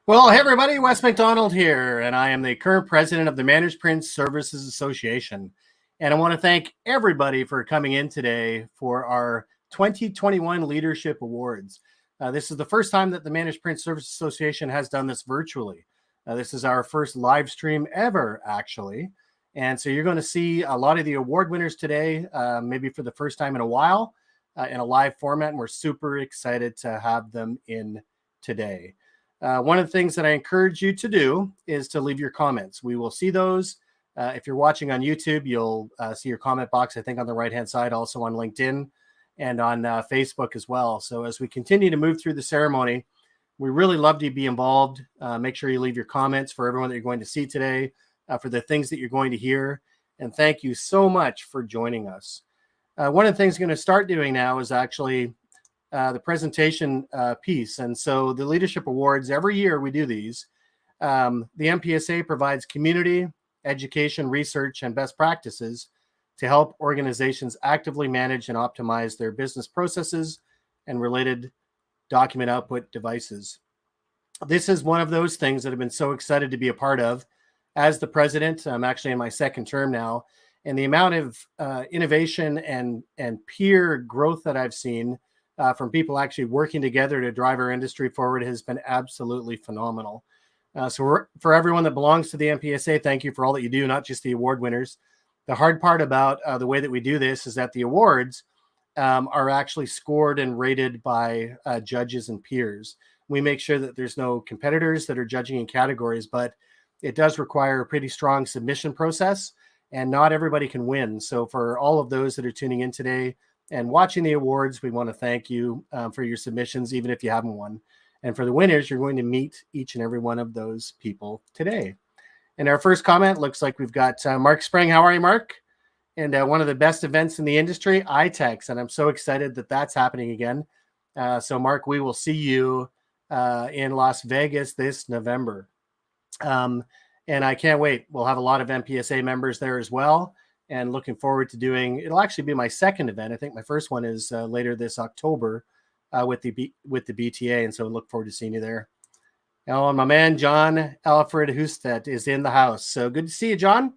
Well, hey everybody, Wes McDonald here, and I am the current president of the Managed Print Services Association. And I want to thank everybody for coming in today for our 2021 Leadership Awards. This is the first time that the Managed Print Services Association has done this virtually. This is our first live stream ever, actually. And so you're going to see a lot of the award winners today, maybe for the first time in a while, in a live format, and we're super excited to have them in today. One of the things that I encourage you to do is to leave your comments. We will see those. If you're watching on YouTube, you'll see your comment box, I think, on the right-hand side, also on LinkedIn and on Facebook as well. So as we continue to move through the ceremony, we really love to be involved. Make sure you leave your comments for everyone that you're going to see today, for the things that you're going to hear. And thank you so much for joining us. One of the things I'm going to start doing now is actually the presentation piece. And so the Leadership Awards, every year we do these. The MPSA provides community, education, research, and best practices to help organizations actively manage and optimize their business processes and related document output devices. This is one of those things that I've been so excited to be a part of as the president. I'm actually in my second term now, and the amount of innovation and peer growth that I've seen from people actually working together to drive our industry forward has been absolutely phenomenal. So for everyone that belongs to the MPSA, thank you for all that you do, not just the award winners. The hard part about the way that we do this is that the awards are actually scored and rated by judges and peers. We make sure that there's no competitors that are judging in categories, but it does require a pretty strong submission process, and not everybody can win. So for all of those that are tuning in today and watching the awards, we want to thank you for your submissions, even if you haven't won. And for the winners, you're going to meet each and every one of those people today. And our first comment looks like we've got Mark Spring. How are you, Mark? And one of the best events in the industry, iTex. And I'm so excited that that's happening again. So, Mark, we will see you in Las Vegas this November. And I can't wait. We'll have a lot of MPSA members there as well. And looking forward to doing, it'll actually be my second event. I think my first one is later this October with the BTA. And so I look forward to seeing you there. Now, my man, John Alfred Husted is in the house. So good to see you, John.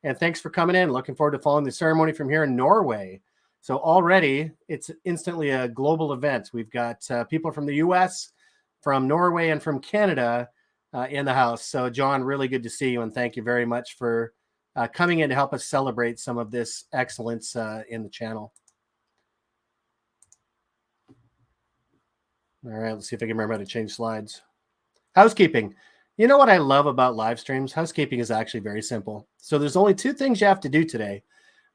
And thanks for coming in. Looking forward to following the ceremony from here in Norway. So already it's instantly a global event. We've got people from the US, from Norway, and from Canada in the house. So John, really good to see you. And thank you very much for coming in to help us celebrate some of this excellence in the channel. All right, let's see if I can remember how to change slides. Housekeeping. You know what I love about live streams? Housekeeping is actually very simple. So there's only two things you have to do today.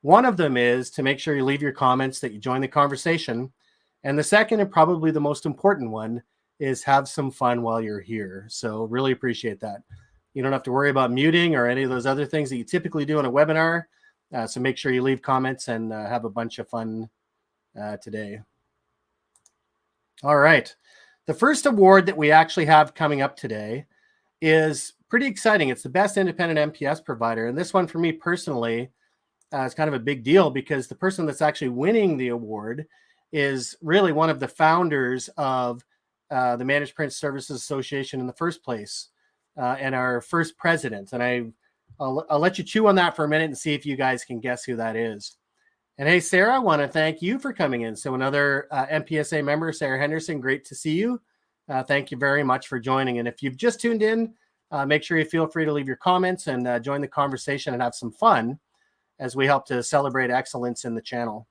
One of them is to make sure you leave your comments, that you join the conversation. And the second, and probably the most important one, is have some fun while you're here. So really appreciate that. You don't have to worry about muting or any of those other things that you typically do in a webinar. So make sure you leave comments and have a bunch of fun today. All right. The first award that we actually have coming up today is pretty exciting. It's the best independent MPS provider. And this one for me personally is kind of a big deal because the person that's actually winning the award is really one of the founders of the Managed Print Services Association in the first place. And our first president. And I'll let you chew on that for a minute and see if you guys can guess who that is. And hey, Sarah, I want to thank you for coming in. So another MPSA member, Sarah Henderson, great to see you. Thank you very much for joining. And if you've just tuned in, make sure you feel free to leave your comments and join the conversation and have some fun as we help to celebrate excellence in the channel.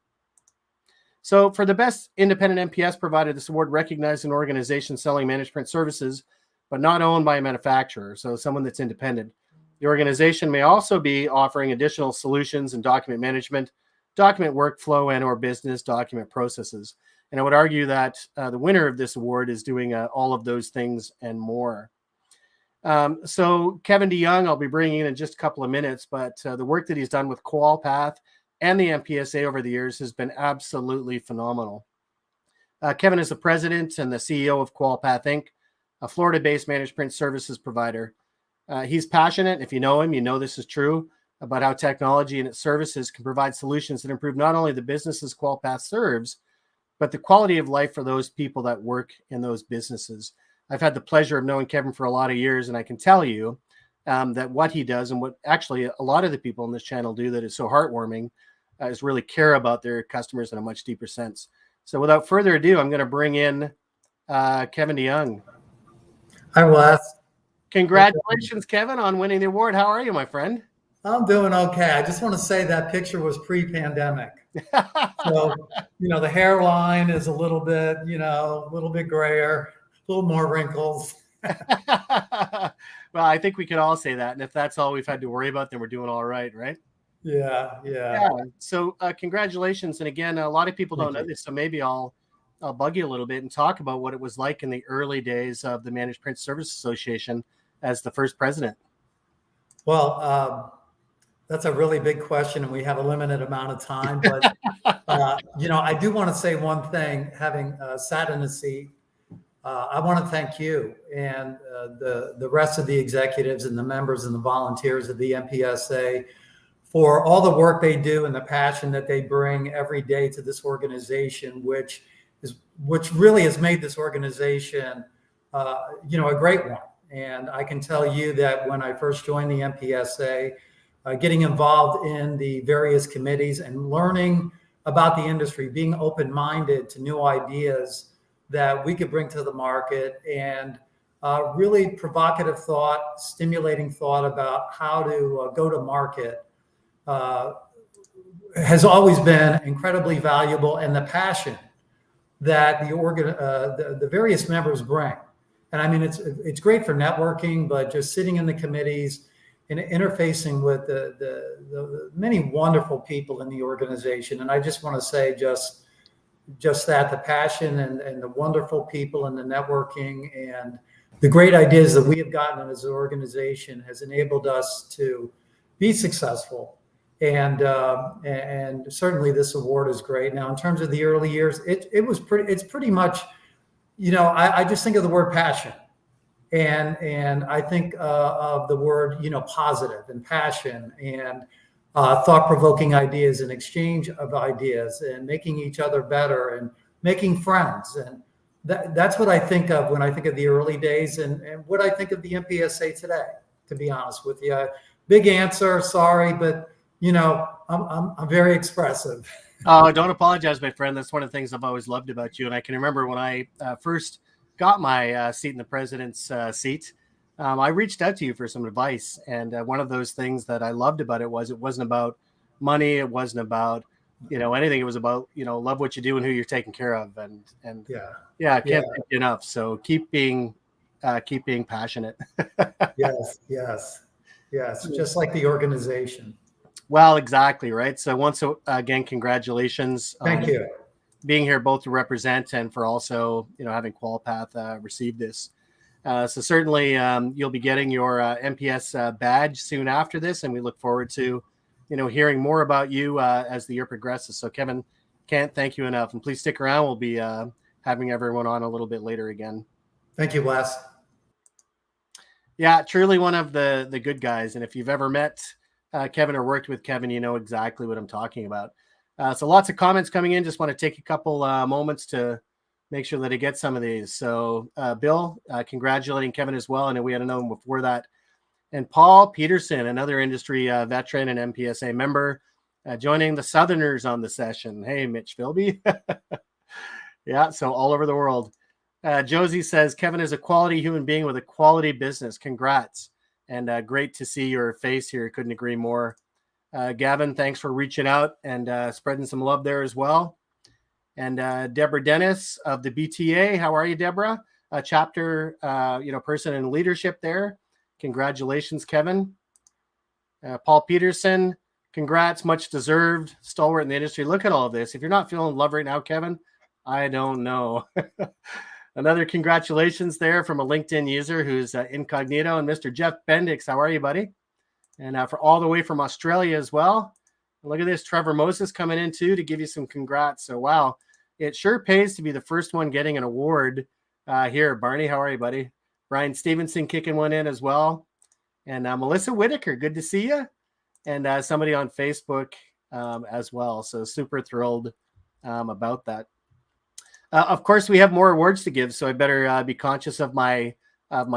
So for the best independent MPS provider, this award recognizes an organization selling managed print services but not owned by a manufacturer, so someone that's independent. The organization may also be offering additional solutions in document management, document workflow, and or business document processes. And I would argue that the winner of this award is doing all of those things and more. So Kevin DeYoung, I'll be bringing in just a couple of minutes, but the work that he's done with QualPath and the MPSA over the years has been absolutely phenomenal. Kevin is the president and the CEO of QualPath Inc., a Florida-based managed print services provider. He's passionate. If you know him, you know this is true, about how technology and its services can provide solutions that improve not only the businesses QualPath serves, but the quality of life for those people that work in those businesses. I've had the pleasure of knowing Kevin for a lot of years, and I can tell you that what he does and what actually a lot of the people on this channel do that is so heartwarming is really care about their customers in a much deeper sense. So without further ado, I'm going to bring in Kevin DeYoung. Hi, Wes. Congratulations, Kevin, on winning the award. How are you, my friend? I'm doing okay. I just want to say that picture was pre-pandemic. So, the hairline is a little bit, a little bit grayer, a little more wrinkles. Well, I think we can all say that. And if that's all we've had to worry about, then we're doing all right, right? Yeah. So congratulations. And again, a lot of people don't know this, so maybe I'll bug you a little bit and talk about what it was like in the early days of the Managed Print Service Association as the first president. Well, that's a really big question, and we have a limited amount of time. But, I do want to say one thing, having sat in the seat. I want to thank you and the rest of the executives and the members and the volunteers of the MPSA for all the work they do and the passion that they bring every day to this organization, which really has made this organization, a great one. And I can tell you that when I first joined the MPSA, getting involved in the various committees and learning about the industry, being open-minded to new ideas that we could bring to the market, and really provocative thought, stimulating thought about how to go to market has always been incredibly valuable, and the passion that the various members bring. And I mean, it's great for networking, but just sitting in the committees and interfacing with the many wonderful people in the organization. And I just want to say just that the passion and the wonderful people and the networking and the great ideas that we have gotten as an organization has enabled us to be successful. And certainly this award is great. Now, in terms of the early years, it's pretty much, I just think of the word passion, and I think of the word, positive and passion and thought-provoking ideas and exchange of ideas and making each other better and making friends. And that's what I think of when I think of the early days and what I think of the MPSA today, to be honest with you. Big answer, sorry, but I'm very expressive. Oh, don't apologize, my friend. That's one of the things I've always loved about you. And I can remember when I first got my seat in the president's seat, I reached out to you for some advice. And one of those things that I loved about it wasn't about money. It wasn't about, anything. It was about, love what you do and who you're taking care of. And I can't thank you enough. So keep being passionate. Yes. Just like the organization. Well, exactly. Right. So once again, congratulations. Thank you. Being here both to represent and for also, having QualPath receive this. So certainly you'll be getting your MPS badge soon after this. And we look forward to, hearing more about you as the year progresses. So Kevin, can't thank you enough. And please stick around. We'll be having everyone on a little bit later again. Thank you, Wes. Yeah, truly one of the good guys. And if you've ever met Kevin or worked with Kevin, you know exactly what I'm talking about. So lots of comments coming in. Just want to take a couple moments to make sure that I get some of these. So Bill, congratulating Kevin as well. I know we had to know him before that. And Paul Peterson, another industry veteran and MPSA member, joining the Southerners on the session. Hey, Mitch Philby. Yeah, so all over the world. Josie says, Kevin is a quality human being with a quality business. Congrats. And great to see your face here. Couldn't agree more. Gavin, thanks for reaching out and spreading some love there as well. And Deborah Dennis of the BTA. How are you, Deborah? A chapter, person in leadership there. Congratulations, Kevin. Paul Peterson, congrats, much deserved. Stalwart in the industry. Look at all of this. If you're not feeling love right now, Kevin, I don't know. Another congratulations there from a LinkedIn user who's incognito. And Mr. Jeff Bendix, how are you, buddy? And for all the way from Australia as well. Look at this, Trevor Moses coming in too to give you some congrats. So, wow, it sure pays to be the first one getting an award here. Barney, how are you, buddy? Brian Stevenson kicking one in as well. And Melissa Whitaker, good to see you. And somebody on Facebook as well. So super thrilled about that. Of course, we have more awards to give, so I better be conscious of my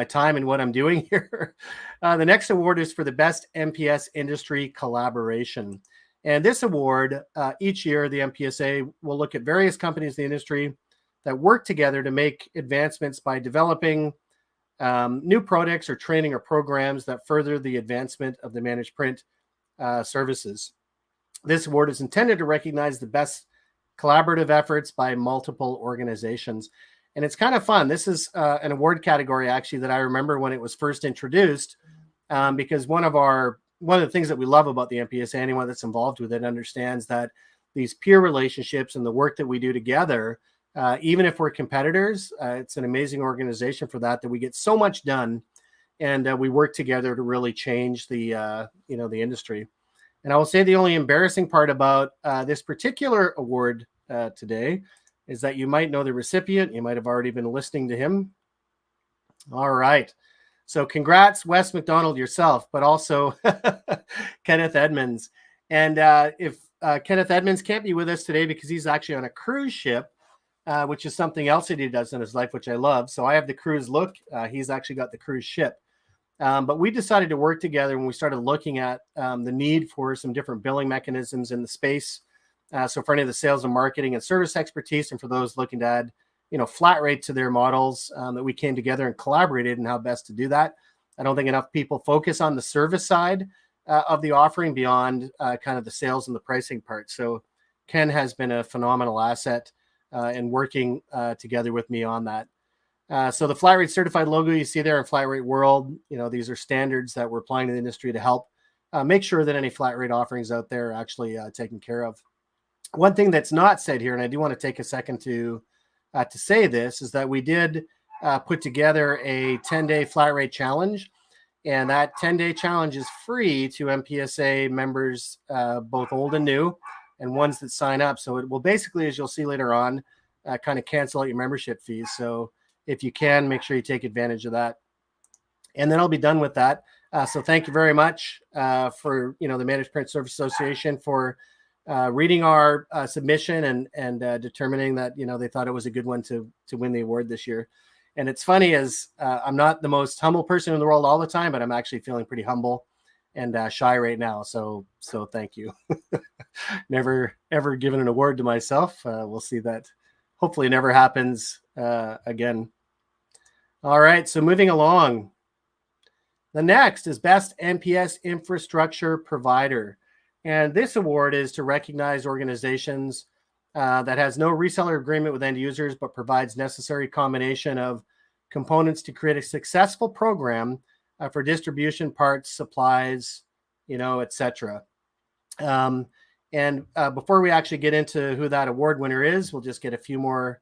time and what I'm doing here. The next award is for the best MPS industry collaboration. And this award, each year, the MPSA will look at various companies in the industry that work together to make advancements by developing new products or training or programs that further the advancement of the managed print services. This award is intended to recognize the best collaborative efforts by multiple organizations. And it's kind of fun. This is an award category, actually, that I remember when it was first introduced, because one of the things that we love about the MPSA, anyone that's involved with it understands that these peer relationships and the work that we do together, even if we're competitors, it's an amazing organization for that we get so much done, and we work together to really change the the industry. And I will say the only embarrassing part about this particular award today is that you might know the recipient. You might have already been listening to him. All right. So congrats, Wes McDonald, yourself, but also Kenneth Edmonds. And if Kenneth Edmonds can't be with us today because he's actually on a cruise ship, which is something else that he does in his life, which I love. So I have the cruise look. He's actually got the cruise ship. But we decided to work together when we started looking at the need for some different billing mechanisms in the space. So for any of the sales and marketing and service expertise, and for those looking to add, flat rate to their models, that we came together and collaborated on how best to do that. I don't think enough people focus on the service side of the offering beyond kind of the sales and the pricing part. So Ken has been a phenomenal asset in working together with me on that. So the flat rate certified logo you see there in Flat Rate World, these are standards that we're applying to the industry to help make sure that any flat rate offerings out there are actually taken care of. One thing that's not said here, and I do want to take a second to say this, is that we did put together a 10-day flat rate challenge, and that 10-day challenge is free to MPSA members, both old and new, and ones that sign up. So it will basically, as you'll see later on, kind of cancel out your membership fees. So if you can, make sure you take advantage of that. And then I'll be done with that. So thank you very much for the Managed Print Service Association for reading our submission and determining that they thought it was a good one to win the award this year. And it's funny, as I'm not the most humble person in the world all the time, but I'm actually feeling pretty humble and shy right now. So thank you. Never ever given an award to myself. We'll see that hopefully never happens again. All right, so moving along. The next is Best MPS Infrastructure Provider. And this award is to recognize organizations that has no reseller agreement with end users, but provides necessary combination of components to create a successful program for distribution, parts, supplies, etc. And before we actually get into who that award winner is, we'll just get a few more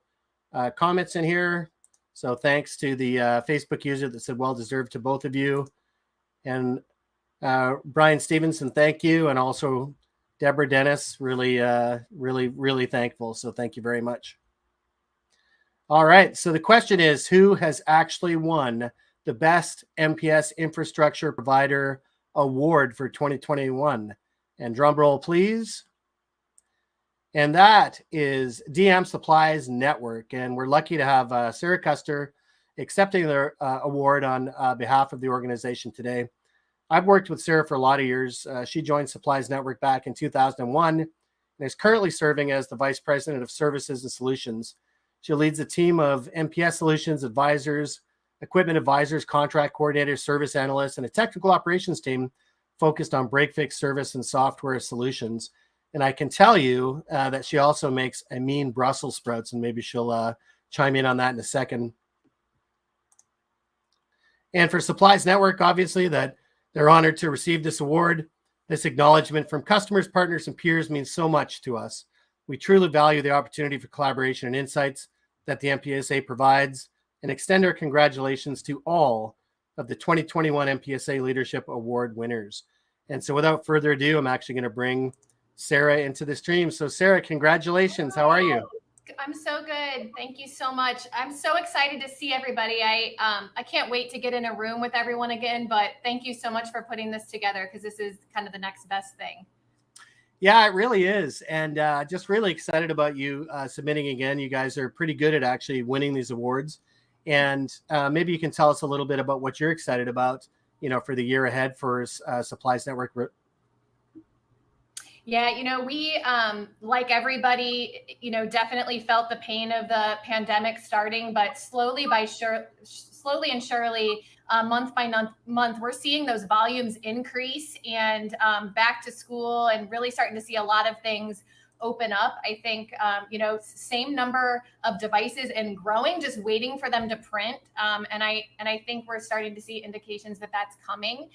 comments in here. So thanks to the Facebook user that said well deserved to both of you. And Brian Stevenson, thank you. And also Deborah Dennis, really thankful. So thank you very much. All right. So the question is, who has actually won the Best MPS Infrastructure Provider Award for 2021? And drum roll, please. And that is DM Supplies Network. And we're lucky to have Sarah Custer accepting their award on behalf of the organization today. I've worked with Sarah for a lot of years. She joined Supplies Network back in 2001 and is currently serving as the Vice President of Services and Solutions. She leads a team of MPS Solutions advisors, equipment advisors, contract coordinators, service analysts, and a technical operations team focused on break-fix service and software solutions. And I can tell you that she also makes a mean Brussels sprouts, and maybe she'll chime in on that in a second. And for Supplies Network, obviously, that they're honored to receive this award. This acknowledgement from customers, partners, and peers means so much to us. We truly value the opportunity for collaboration and insights that the MPSA provides, and extend our congratulations to all of the 2021 MPSA Leadership Award winners. And so without further ado, I'm actually going to bring Sarah into the stream. So Sarah, congratulations. How are you? I'm so good. Thank you so much. I'm so excited to see everybody. I can't wait to get in a room with everyone again, but thank you so much for putting this together, because this is kind of the next best thing. Yeah, it really is. And just really excited about you submitting again. You guys are pretty good at actually winning these awards. And maybe you can tell us a little bit about what you're excited about, for the year ahead for Supplies Network. Yeah, we, like everybody, definitely felt the pain of the pandemic starting, but slowly and surely, month by month, we're seeing those volumes increase and back to school and really starting to see a lot of things open up. I think, same number of devices and growing, just waiting for them to print. And I think we're starting to see indications that that's coming.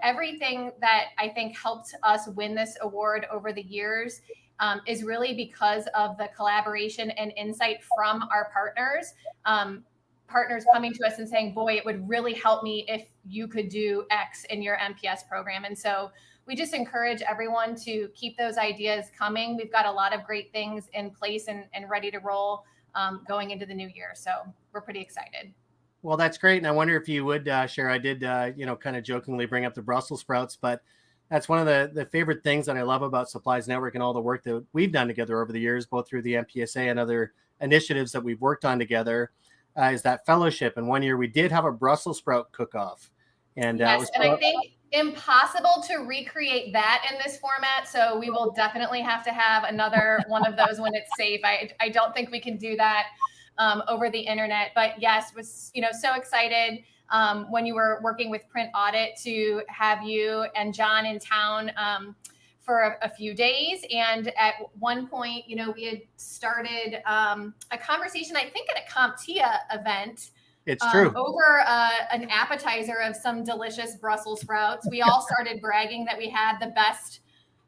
Everything that I think helped us win this award over the years is really because of the collaboration and insight from our partners. Partners coming to us and saying, boy, it would really help me if you could do X in your MPS program. And so we just encourage everyone to keep those ideas coming. We've got a lot of great things in place and ready to roll going into the new year. So we're pretty excited. Well, that's great. And I wonder if you would share, I did, kind of jokingly bring up the Brussels sprouts, but that's one of the favorite things that I love about Supplies Network and all the work that we've done together over the years, both through the MPSA and other initiatives that we've worked on together, is that fellowship. And one year we did have a Brussels sprout cook-off. And yes, and I think impossible to recreate that in this format. So we will definitely have to have another one of those when it's safe. I don't think we can do that over the internet, but yes, was so excited when you were working with Print Audit to have you and John in town for a few days. And at one point, we had started a conversation, I think at a CompTIA event. It's true. Over an appetizer of some delicious Brussels sprouts. We all started bragging that we had the best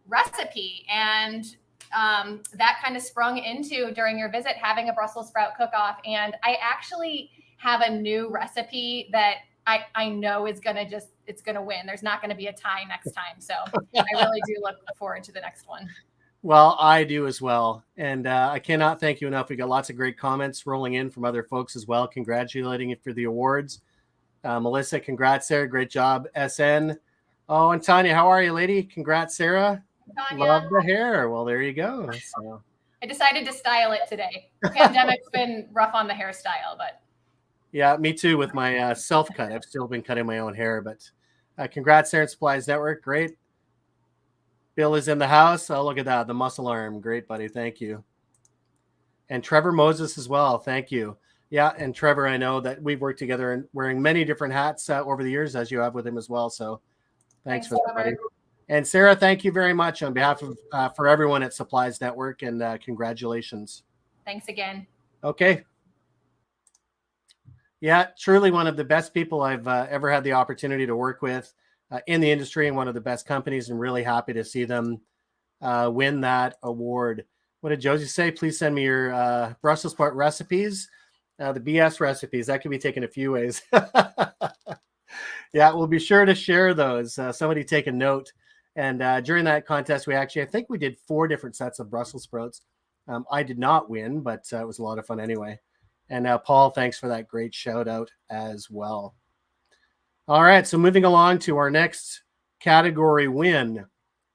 recipe, and that kind of sprung into, during your visit, having a Brussels sprout cook-off. And I actually have a new recipe that I know is it's gonna win. There's not gonna be a tie next time. So I really do look forward to the next one. Well, I do as well. And I cannot thank you enough. We got lots of great comments rolling in from other folks as well, congratulating you for the awards. Melissa, congrats, Sarah. Great job, SN. Oh, and Tanya, how are you, lady? Congrats, Sarah. Tanya. Love the hair. Well, there you go. So. I decided to style it today. The pandemic's been rough on the hairstyle, but. Yeah, me too with my self-cut. I've still been cutting my own hair, but congrats, Sarah, Supplies Network. Great. Bill is in the house. Oh, look at that. The muscle arm. Great, buddy. Thank you. And Trevor Moses as well. Thank you. Yeah, and Trevor, I know that we've worked together and wearing many different hats over the years, as you have with him as well. So thanks for that, buddy. And Sarah, thank you very much on behalf of for everyone at Supplies Network, and congratulations. Thanks again. Okay. Yeah, truly one of the best people I've ever had the opportunity to work with in the industry, and one of the best companies, and really happy to see them win that award. What did Josie say? Please send me your Brussels sprout recipes, the BS recipes. That could be taken a few ways. Yeah, we'll be sure to share those. Somebody take a note. And during that contest, I think we did 4 different sets of Brussels sprouts. I did not win, but it was a lot of fun anyway. And Paul, thanks for that great shout out as well. All right, so moving along to our next category win,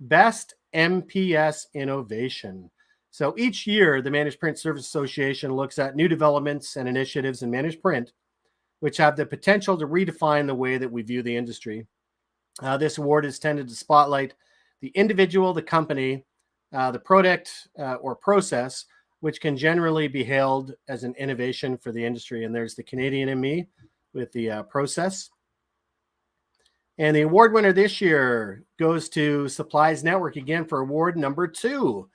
Best MPS Innovation. So each year, the Managed Print Service Association looks at new developments and initiatives in managed print, which have the potential to redefine the way that we view the industry. This award is tended to spotlight the individual, the company, the product or process, which can generally be hailed as an innovation for the industry. And there's the Canadian in me with the process. And the award winner this year goes to Supplies Network again for award number 2.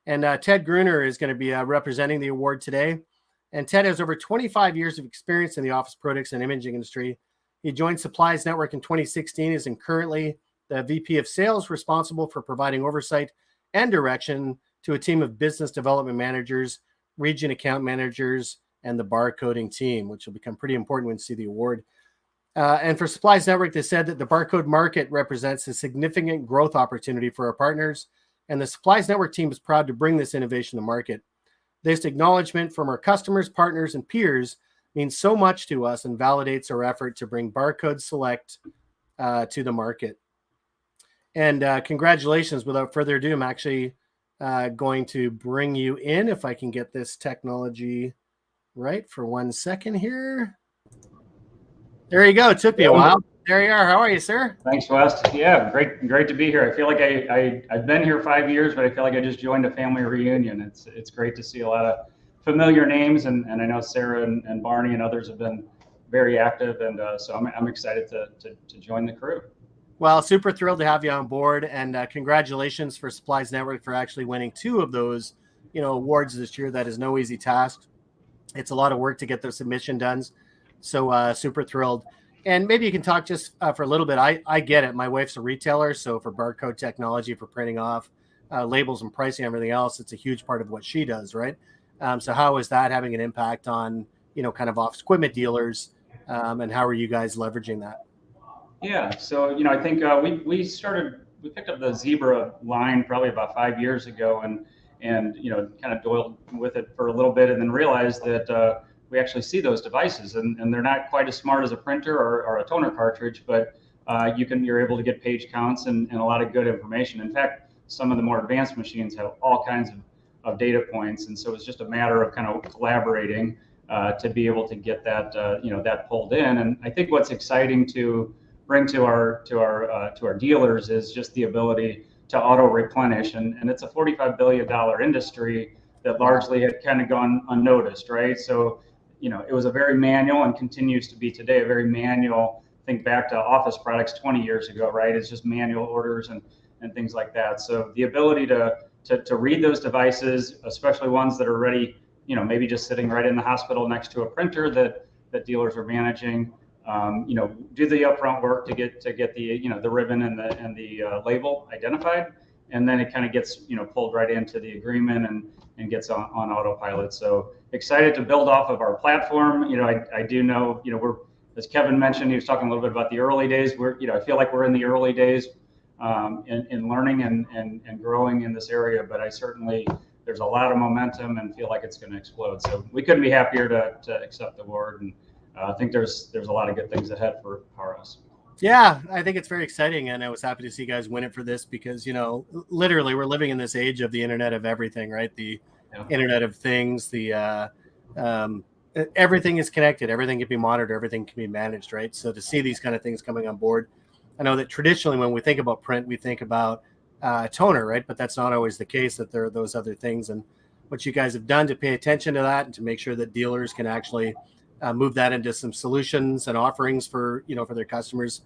And Ted Gruner is going to be representing the award today. And Ted has over 25 years of experience in the office products and imaging industry. He joined Supplies Network in 2016 and is currently the VP of Sales, responsible for providing oversight and direction to a team of business development managers, region account managers, and the barcoding team, which will become pretty important when you see the award. And for Supplies Network, they said that the barcode market represents a significant growth opportunity for our partners, and the Supplies Network team is proud to bring this innovation to market. This acknowledgement from our customers, partners, and peers means so much to us and validates our effort to bring Barcode Select to the market. And congratulations. Without further ado, I'm actually going to bring you in if I can get this technology right for 1 second here. There you go. It took me a while. There you are. How are you, sir? Thanks, West. Yeah, great to be here. I feel like I've been here 5 years, but I feel like I just joined a family reunion. It's great to see a lot of familiar names, and I know Sarah and Barney and others have been very active, and so I'm excited to join the crew. Well, super thrilled to have you on board, and congratulations for Supplies Network for actually winning 2 of those, awards this year. That is no easy task. It's a lot of work to get the submission done. So super thrilled. And maybe you can talk just for a little bit. I get it. My wife's a retailer, so for barcode technology, for printing off labels and pricing, everything else, it's a huge part of what she does, right? So how is that having an impact on, kind of office equipment dealers, and how are you guys leveraging that? Yeah, so I think we picked up the Zebra line probably about 5 years ago, and kind of doiled with it for a little bit, and then realized that we actually see those devices, and they're not quite as smart as a printer or a toner cartridge, but you're able to get page counts and a lot of good information. In fact, some of the more advanced machines have all kinds of data points, and so it's just a matter of kind of collaborating to be able to get that that pulled in. And I think what's exciting to bring to our dealers is just the ability to auto replenish, and it's a $45 billion industry that largely had kind of gone unnoticed, right? So it was a very manual, and continues to be today a very manual. Think back to office products 20 years ago, right? It's just manual orders and things like that. So the ability to read those devices, especially ones that are ready, maybe just sitting right in the hospital next to a printer that dealers are managing, do the upfront work to get the the ribbon and the label identified, and then it kind of gets pulled right into the agreement and gets on autopilot. So excited to build off of our platform. I do know we're, as Kevin mentioned, he was talking a little bit about the early days. I feel like we're in the early days in learning and growing in this area, but there's a lot of momentum and feel like it's going to explode. So we couldn't be happier to accept the award, and I think there's a lot of good things ahead for us. Yeah, I think it's very exciting, and I was happy to see you guys win it for this because, literally we're living in this age of the Internet of everything, right? The Internet of Things, everything is connected, everything can be monitored, everything can be managed, right? So to see these kind of things coming on board, I know that traditionally when we think about print, we think about toner, right? But that's not always the case, that there are those other things. And what you guys have done to pay attention to that and to make sure that dealers can actually move that into some solutions and offerings for their customers,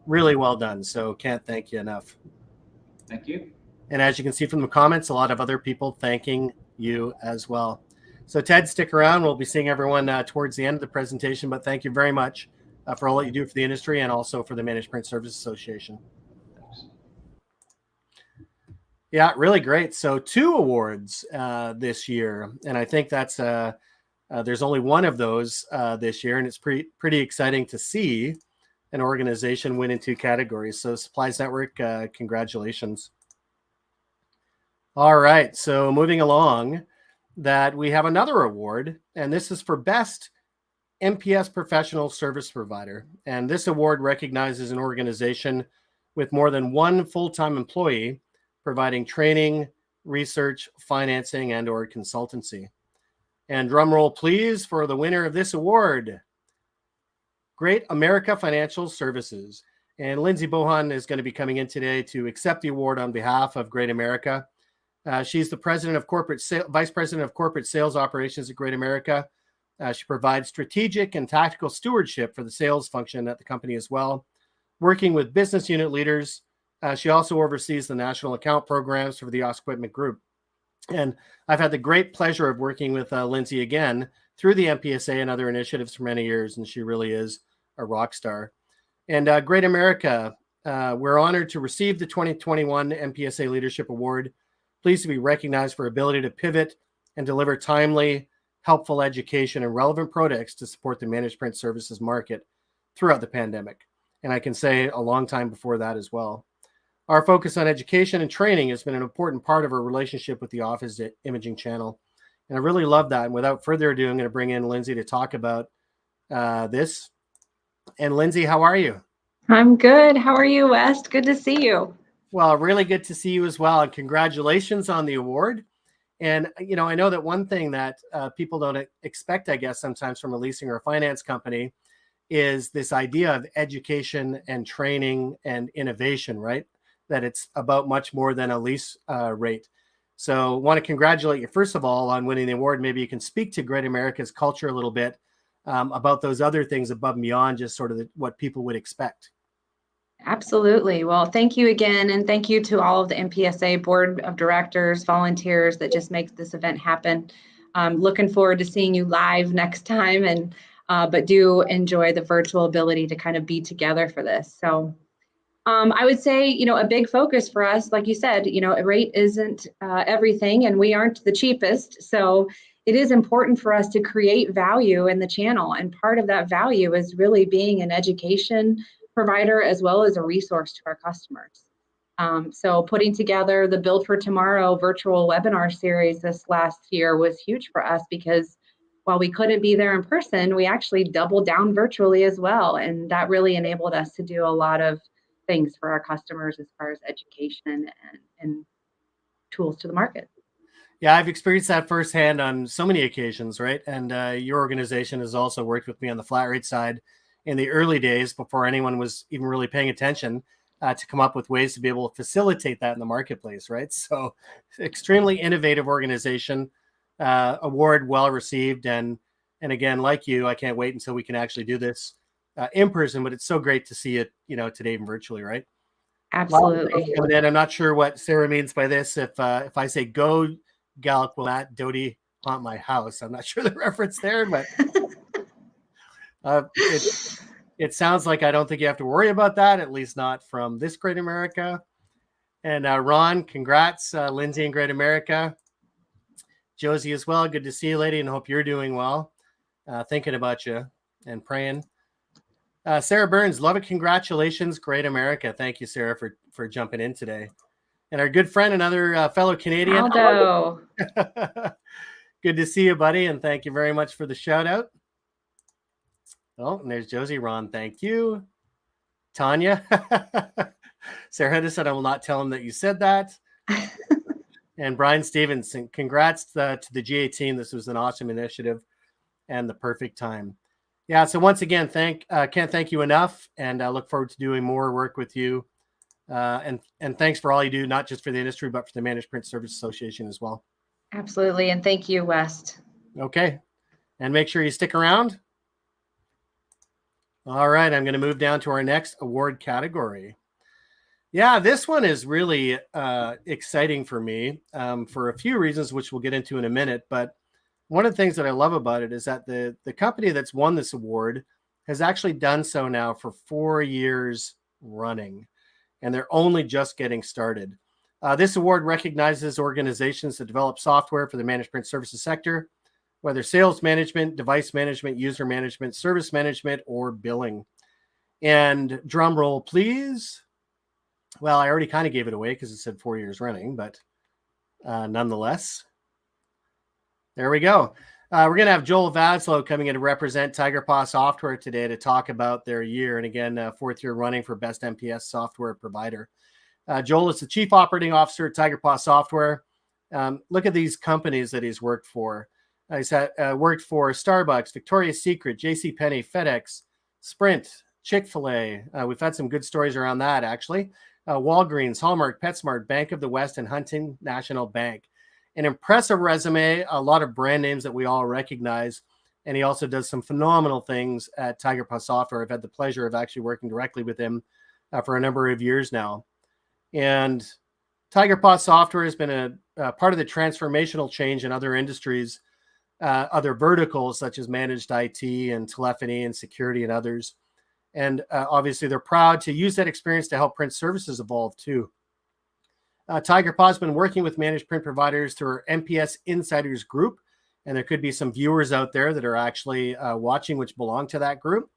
really well done. So can't thank you enough. Thank you. And as you can see from the comments, a lot of other people thanking you as well. So Ted, stick around. We'll be seeing everyone towards the end of the presentation, but thank you very much for all that you do for the industry and also for the Managed Print Services Association. Thanks. Yeah, really great. So 2 awards this year, and I think that's there's only one of those this year, and it's pretty exciting to see an organization win in 2 categories. So Supplies Network, congratulations. All right, so moving along, that we have another award, and this is for Best MPS Professional Service Provider. And this award recognizes an organization with more than 1 full-time employee providing training, research, financing, and/or consultancy. And drum roll, please, for the winner of this award, Great America Financial Services. And Lindsay Bohan is going to be coming in today to accept the award on behalf of Great America. She's the vice president of corporate sales operations at Great America. She provides strategic and tactical stewardship for the sales function at the company as well, working with business unit leaders. She also oversees the national account programs for the Office Equipment Group. And I've had the great pleasure of working with Lindsay again through the MPSA and other initiatives for many years, and she really is a rock star. And Great America, we're honored to receive the 2021 MPSA Leadership Award. Pleased to be recognized for ability to pivot and deliver timely, helpful education and relevant products to support the managed print services market throughout the pandemic. And I can say a long time before that as well. Our focus on education and training has been an important part of our relationship with the Office Imaging Channel. And I really love that. And without further ado, I'm going to bring in Lindsay to talk about this. And Lindsay, how are you? I'm good. How are you, West? Good to see you. Well, really good to see you as well. And congratulations on the award. And, I know that one thing that people don't expect, I guess, sometimes from a leasing or a finance company is this idea of education and training and innovation, right? That it's about much more than a lease rate. So want to congratulate you, first of all, on winning the award. Maybe you can speak to Great America's culture a little bit about those other things above and beyond just sort of what people would expect. Absolutely. Well, thank you again. And thank you to all of the MPSA board of directors, volunteers that just makes this event happen. Looking forward to seeing you live next time, and but do enjoy the virtual ability to kind of be together for this. So I would say, a big focus for us, like you said, a rate isn't everything, and we aren't the cheapest. So it is important for us to create value in the channel. And part of that value is really being an education provider as well as a resource to our customers. So putting together the Build for Tomorrow virtual webinar series this last year was huge for us, because while we couldn't be there in person, we actually doubled down virtually as well. And that really enabled us to do a lot of things for our customers as far as education and tools to the market. Yeah, I've experienced that firsthand on so many occasions, right? And your organization has also worked with me on the flat rate side in the early days before anyone was even really paying attention to come up with ways to be able to facilitate that in the marketplace, right? So extremely innovative organization, award well received. And again, like you, I can't wait until we can actually do this in person, but it's so great to see it, today and virtually, right? Absolutely. And I'm not sure what Sarah means by this. If I say go Gallic, will that Doty haunt my house? I'm not sure the reference there, but it sounds like I don't think you have to worry about that, at least not from this Great America. And Ron, congrats, Lindsay and Great America. Josie as well. Good to see you, lady, and hope you're doing well. Thinking about you and praying. Sarah Burns, love it. Congratulations, Great America. Thank you, Sarah, for jumping in today. And our good friend, another fellow Canadian. Aldo. Good to see you, buddy, and thank you very much for the shout out. Oh, and there's Josie. Ron, thank you. Tanya. Sarah Hedda said, I will not tell him that you said that. And Brian Stevenson, congrats to the GA team. This was an awesome initiative and the perfect time. Yeah, so once again, can't thank you enough, and I look forward to doing more work with you. And thanks for all you do, not just for the industry, but for the Managed Print Service Association as well. Absolutely, and thank you, West. Okay, and make sure you stick around. All right, I'm going to move down to our next award category. Yeah, this one is really exciting for me for a few reasons, which we'll get into in a minute. But one of the things that I love about it is that the company that's won this award has actually done so now for 4 years running, and they're only just getting started. This award recognizes organizations that develop software for the managed print services sector, whether sales management, device management, user management, service management, or billing. And drum roll, please. Well, I already kind of gave it away because it said 4 years running, but nonetheless, there we go. We're going to have Joel Vaslow coming in to represent Tiger Paw Software today to talk about their year. And again, fourth year running for Best MPS Software Provider. Joel is the Chief Operating Officer at Tiger Paw Software. Look at these companies that he's worked for. He's worked for Starbucks, Victoria's Secret, JCPenney, FedEx, Sprint, Chick-fil-A. We've had some good stories around that, actually. Walgreens, Hallmark, PetSmart, Bank of the West, and Hunting National Bank. An impressive resume, a lot of brand names that we all recognize. And he also does some phenomenal things at Tiger Paw Software. I've had the pleasure of actually working directly with him for a number of years now. And Tiger Paw Software has been a part of the transformational change in other industries, other verticals such as managed IT and telephony and security and others. And obviously, they're proud to use that experience to help print services evolve too. Tiger Paw has been working with managed print providers through our MPS Insiders group. And there could be some viewers out there that are actually watching which belong to that group.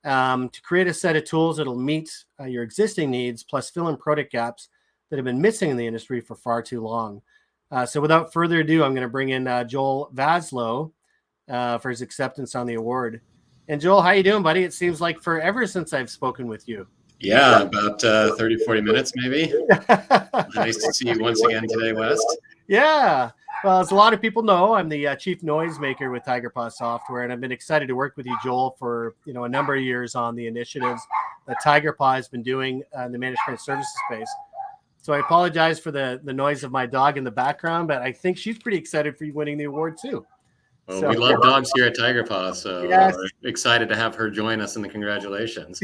To create a set of tools that will meet your existing needs, plus fill in product gaps that have been missing in the industry for far too long. So without further ado, I'm going to bring in Joel Vaslow for his acceptance on the award. And Joel, how you doing, buddy? It seems like forever since I've spoken with you. Yeah, about 30, 40 minutes maybe. Nice to see you once again today, West. Yeah. Well, as a lot of people know, I'm the chief noisemaker with TigerPaw Software, and I've been excited to work with you, Joel, for a number of years on the initiatives that TigerPaw has been doing in the managed print services space. So I apologize for the noise of my dog in the background, but I think she's pretty excited for you winning the award too. Well, we love dogs here at TigerPaw, so yes. We're excited to have her join us in the congratulations.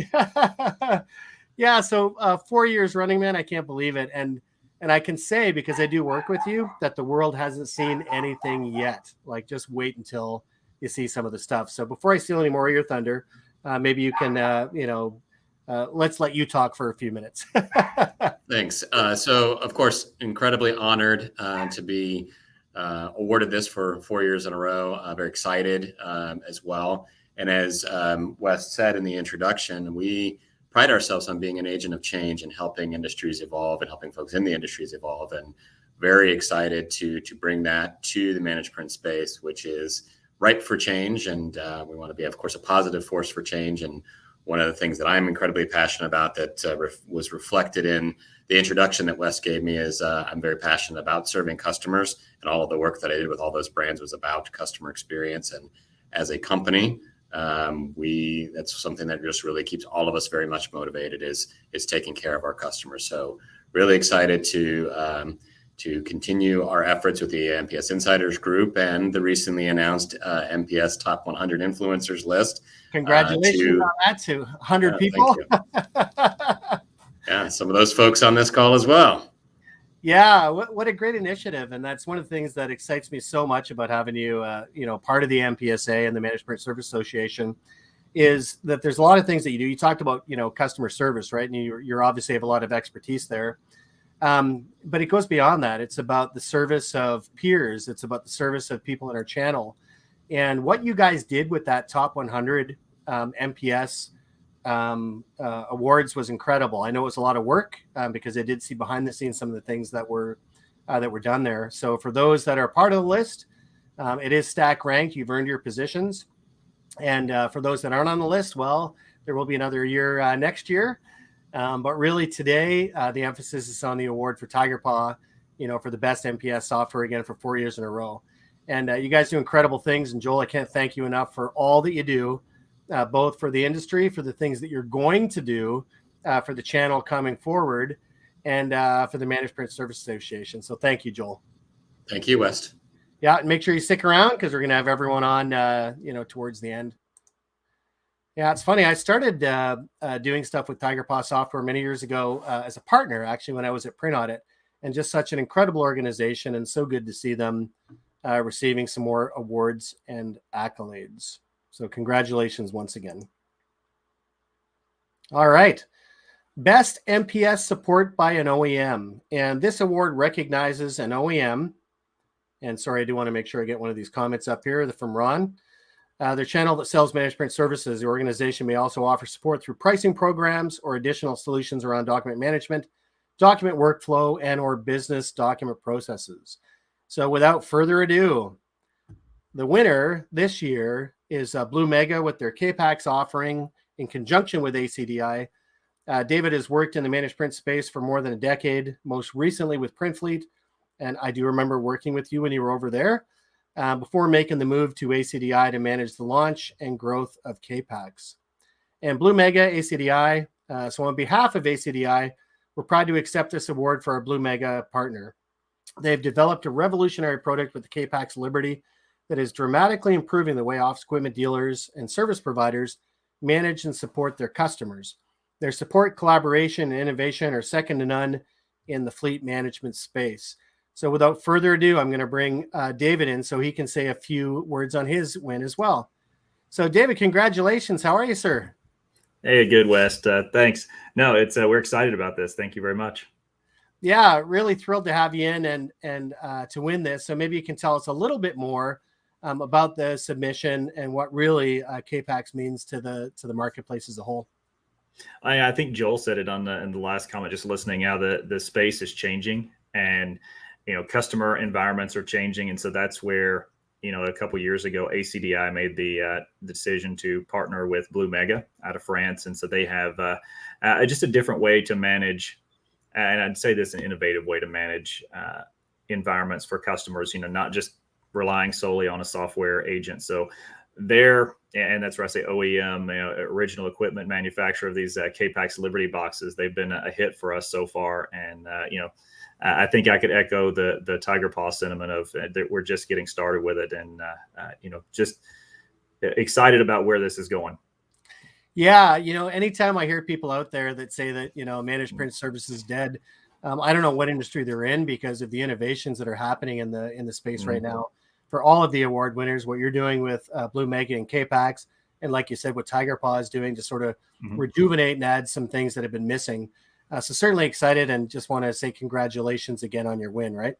Yeah, so 4 years running, man, I can't believe it. And I can say, because I do work with you, that the world hasn't seen anything yet. Like, just wait until you see some of the stuff. So before I steal any more of your thunder, maybe you can, let's let you talk for a few minutes. Thanks. So, of course, incredibly honored to be awarded this for 4 years in a row. Very excited as well. And as Wes said in the introduction, we pride ourselves on being an agent of change and helping industries evolve and helping folks in the industries evolve. And very excited to bring that to the managed print space, which is ripe for change. And we want to be, of course, a positive force for change. And one of the things that I'm incredibly passionate about that was reflected in the introduction that Wes gave me is I'm very passionate about serving customers, and all of the work that I did with all those brands was about customer experience. And as a company, that's something that just really keeps all of us very much motivated is taking care of our customers. So really excited to continue our efforts with the MPS Insiders Group and the recently announced MPS Top 100 Influencers list. Congratulations on that to 100 people. Yeah, some of those folks on this call as well. Yeah, what a great initiative. And that's one of the things that excites me so much about having you, part of the MPSA and the Managed Print Service Association, is that there's a lot of things that you do. You talked about, customer service, right? And you're obviously have a lot of expertise there. But it goes beyond that. It's about the service of peers. It's about the service of people in our channel. And what you guys did with that top 100 MPS awards was incredible. I know it was a lot of work because I did see behind the scenes some of the things that were done there. So for those that are part of the list, it is stack ranked. You've earned your positions. And for those that aren't on the list, well, there will be another year next year. But really today, the emphasis is on the award for TigerPaw, for the best MPS software again for 4 years in a row. And you guys do incredible things. And Joel, I can't thank you enough for all that you do. Both for the industry, for the things that you're going to do, for the channel coming forward, and for the Managed Print Service Association. So thank you, Joel. Thank you, West. Yeah, and make sure you stick around because we're going to have everyone on, towards the end. Yeah, it's funny. I started doing stuff with TigerPaw Software many years ago as a partner, actually, when I was at Print Audit, and just such an incredible organization, and so good to see them receiving some more awards and accolades. So congratulations once again. All right. Best MPS support by an OEM. And this award recognizes an OEM. And sorry, I do want to make sure I get one of these comments up here from Ron. Their channel that sells managed print services. The organization may also offer support through pricing programs or additional solutions around document management, document workflow, and or business document processes. So without further ado, the winner this year is Blue Mega with their K-PAX offering in conjunction with ACDI. David has worked in the managed print space for more than a decade, most recently with PrintFleet. And I do remember working with you when you were over there before making the move to ACDI to manage the launch and growth of K-PAX. And Blue Mega, ACDI. So on behalf of ACDI, we're proud to accept this award for our Blue Mega partner. They've developed a revolutionary product with the K-PAX Liberty that is dramatically improving the way office equipment dealers and service providers manage and support their customers. Their support, collaboration, and innovation are second to none in the fleet management space. So without further ado, I'm going to bring David in so he can say a few words on his win as well. So David, congratulations. How are you, sir? Hey, good, West. Thanks. No, we're excited about this. Thank you very much. Yeah, really thrilled to have you in and to win this. So maybe you can tell us a little bit more about the submission and what really K-PAX means to the marketplace as a whole. I think Joel said it in the last comment, just listening how the space is changing and, customer environments are changing. And so that's where a couple years ago, ACDI made the decision to partner with Blue Mega out of France. And so they have just a different way to manage, and I'd say this an innovative way to manage environments for customers, not just relying solely on a software agent. So and that's where I say OEM, original equipment manufacturer of these K-Pax Liberty boxes. They've been a hit for us so far. And, I think I could echo the Tiger Paw sentiment of that we're just getting started with it, and just excited about where this is going. Yeah, anytime I hear people out there that say that managed print service is dead, I don't know what industry they're in because of the innovations that are happening in the space right now. For all of the award winners, what you're doing with Blue Mega and K-Pax, and like you said, what Tiger Paw is doing to sort of rejuvenate and add some things that have been missing. So certainly excited, and just want to say congratulations again on your win, right?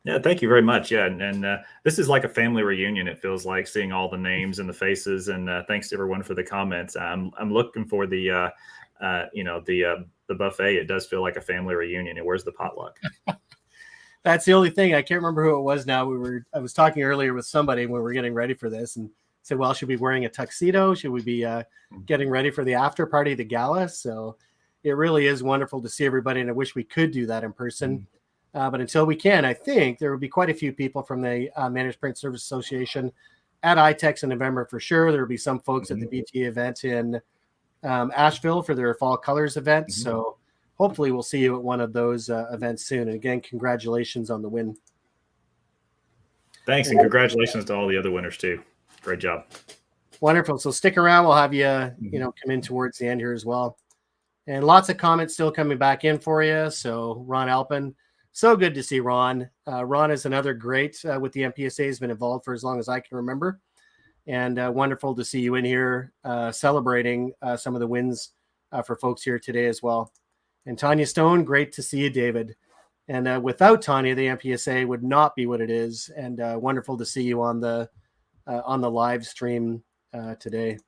Yeah, thank you very much. Yeah, and this is like a family reunion. It feels like seeing all the names and the faces. And thanks to everyone for the comments. I'm looking for the buffet. It does feel like a family reunion. And where's the potluck? That's the only thing. I can't remember who it was now. I was talking earlier with somebody when we were getting ready for this, and said, well, should we be wearing a tuxedo? Should we be getting ready for the after party, the gala? So it really is wonderful to see everybody, and I wish we could do that in person. But until we can, I think there will be quite a few people from the Managed Print Service Association at ITEX in November for sure. There will be some folks at the BT event in Asheville for their Fall Colors event. So hopefully we'll see you at one of those events soon. And again, congratulations on the win. Thanks, and congratulations to all the other winners too. Great job. Wonderful. So stick around. We'll have you, come in towards the end here as well. And lots of comments still coming back in for you. So Ron Alpin, so good to see Ron. Ron is another great with the MPSA, has been involved for as long as I can remember. And wonderful to see you in here celebrating some of the wins for folks here today as well. And Tanya Stone, great to see you, David. And without Tanya, the MPSA would not be what it is. And wonderful to see you on the live stream today.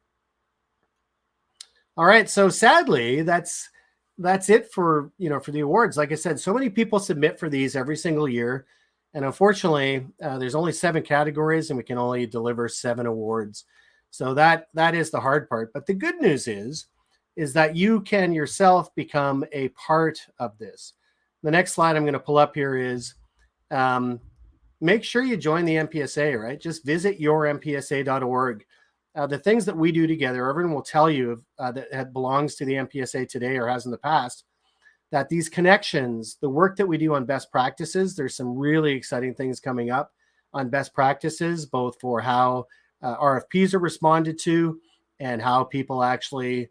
All right. So sadly, that's it for the awards. Like I said, so many people submit for these every single year. And unfortunately, there's only 7 categories and we can only deliver 7 awards. So that is the hard part. But the good news is that you can yourself become a part of this. The next slide I'm going to pull up here is make sure you join the MPSA, right? Just visit yourmpsa.org. The things that we do together, everyone will tell you that belongs to the MPSA today or has in the past, that these connections, the work that we do on best practices, there's some really exciting things coming up on best practices, both for how RFPs are responded to and how people actually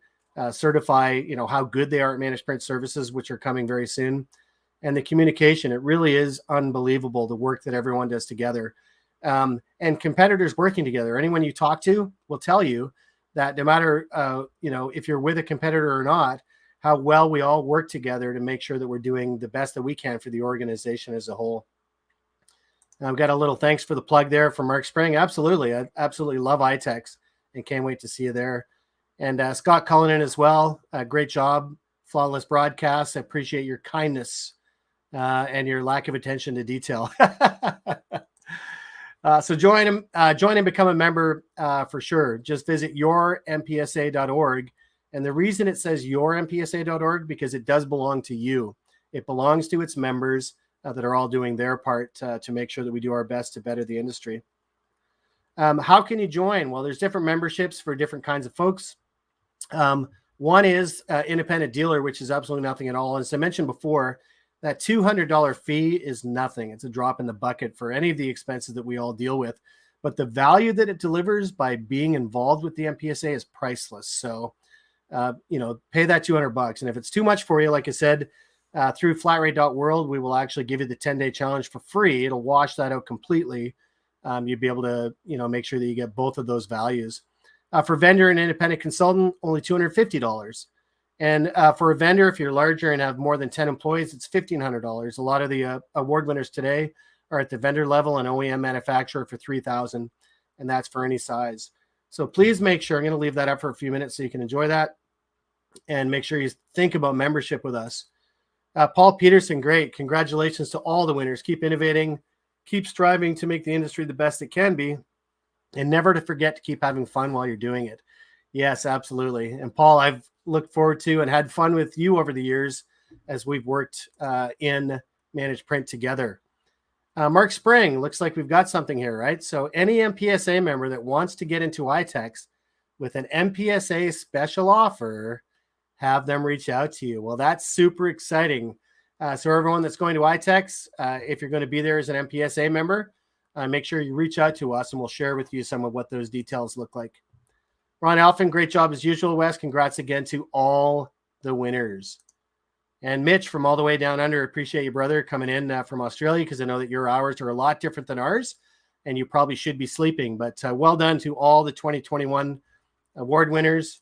certify, how good they are at managed print services, which are coming very soon. And the communication, it really is unbelievable, the work that everyone does together. And competitors working together. Anyone you talk to will tell you that no matter, if you're with a competitor or not, how well we all work together to make sure that we're doing the best that we can for the organization as a whole. I've got a little thanks for the plug there from Mark Spring. Absolutely. I absolutely love ITEX and can't wait to see you there. And Scott Cullinan as well. Great job. Flawless broadcast. I appreciate your kindness and your lack of attention to detail. So join and become a member for sure. Just visit yourmpsa.org. And the reason it says yourmpsa.org, because it does belong to you. It belongs to its members that are all doing their part to make sure that we do our best to better the industry. How can you join? Well, there's different memberships for different kinds of folks. One is independent dealer, which is absolutely nothing at all. As I mentioned before, that $200 fee is nothing. It's a drop in the bucket for any of the expenses that we all deal with. But the value that it delivers by being involved with the MPSA is priceless. So, pay that $200. And if it's too much for you, like I said, through flatrate.world, we will actually give you the 10-day challenge for free. It'll wash that out completely. You'll be able to, make sure that you get both of those values. For vendor and independent consultant, only $250. And for a vendor, if you're larger and have more than 10 employees, it's $1,500. A lot of the award winners today are at the vendor level and OEM manufacturer for $3,000, and that's for any size. So please make sure, I'm going to leave that up for a few minutes so you can enjoy that, and make sure you think about membership with us. Paul Peterson, great. Congratulations to all the winners. Keep innovating, keep striving to make the industry the best it can be, and never to forget to keep having fun while you're doing it. Yes, absolutely. And Paul, I've looked forward to and had fun with you over the years as we've worked in Managed Print together. Mark Spring, looks like we've got something here, right? So any MPSA member that wants to get into iTex with an MPSA special offer, have them reach out to you. Well, that's super exciting. So everyone that's going to iTex, if you're going to be there as an MPSA member, make sure you reach out to us and we'll share with you some of what those details look like. Ron Alphin, great job as usual, Wes. Congrats again to all the winners. And Mitch from all the way down under, appreciate you, brother, coming in from Australia, because I know that your hours are a lot different than ours and you probably should be sleeping. But well done to all the 2021 award winners.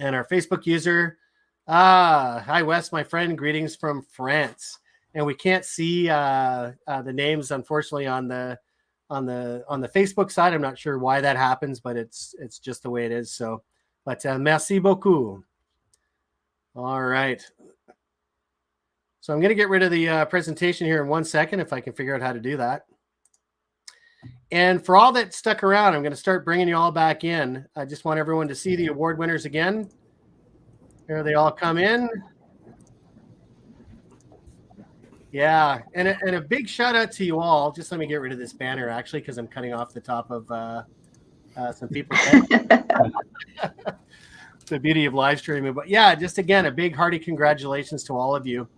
And our Facebook user, hi, Wes, my friend, greetings from France. And we can't see the names, unfortunately, on the Facebook side. I'm not sure why that happens, but it's just the way it is. So, but merci beaucoup. All right. So I'm going to get rid of the presentation here in 1 second, if I can figure out how to do that. And for all that stuck around, I'm going to start bringing you all back in. I just want everyone to see the award winners again. Here they all come in. Yeah, and a big shout out to you all. Just let me get rid of this banner, actually, because I'm cutting off the top of some people. The beauty of live streaming. But yeah, just again, a big hearty congratulations to all of you.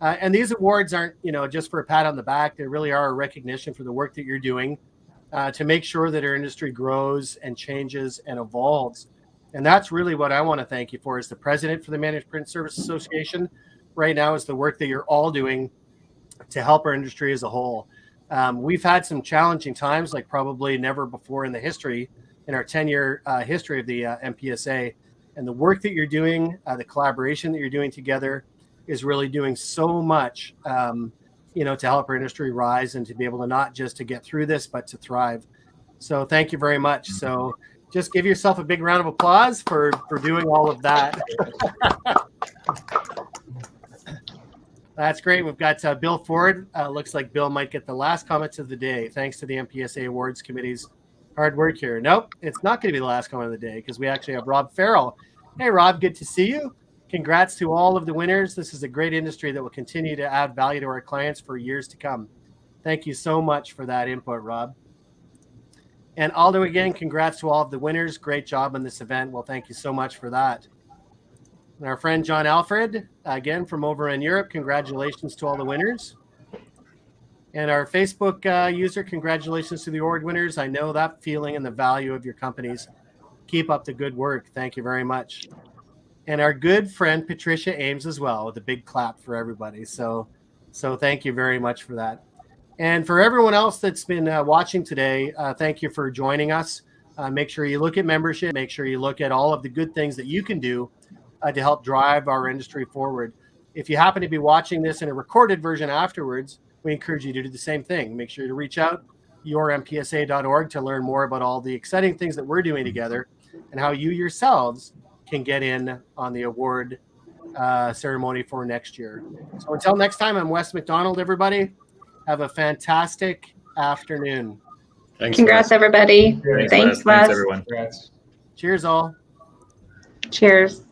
And these awards aren't, just for a pat on the back. They really are a recognition for the work that you're doing to make sure that our industry grows and changes and evolves. And that's really what I want to thank you for as the president for the Managed Print Service Association right now, is the work that you're all doing to help our industry as a whole. We've had some challenging times, like probably never before in the history, in our 10-year history of the MPSA. And the work that you're doing, the collaboration that you're doing together, is really doing so much, to help our industry rise and to be able to not just to get through this, but to thrive. So thank you very much. So just give yourself a big round of applause for doing all of that. That's great. We've got Bill Ford. Looks like Bill might get the last comments of the day, thanks to the MPSA Awards Committee's hard work here. Nope, it's not going to be the last comment of the day, because we actually have Rob Farrell. Hey, Rob, good to see you. Congrats to all of the winners. This is a great industry that will continue to add value to our clients for years to come. Thank you so much for that input, Rob. And Aldo, again, congrats to all of the winners. Great job on this event. Well, thank you so much for that. And our friend John Alfred, again, from over in Europe, congratulations to all the winners. And our Facebook user, congratulations to the award winners. I know that feeling and the value of your companies. Keep up the good work. Thank you very much. And our good friend Patricia Ames as well, with a big clap for everybody. So thank you very much for that. And for everyone else that's been watching today, thank you for joining us. Make sure you look at membership. Make sure you look at all of the good things that you can do to help drive our industry forward. If you happen to be watching this in a recorded version afterwards, we encourage you to do the same thing. Make sure to reach out, yourmpsa.org, to learn more about all the exciting things that we're doing together and how you yourselves can get in on the award ceremony for next year. So until next time, I'm Wes McDonald, everybody. Have a fantastic afternoon. Thanks, Congrats, Wes. everybody. Thanks, Thanks, Wes. Thanks, Wes. everyone. Congrats. Cheers, all. Cheers.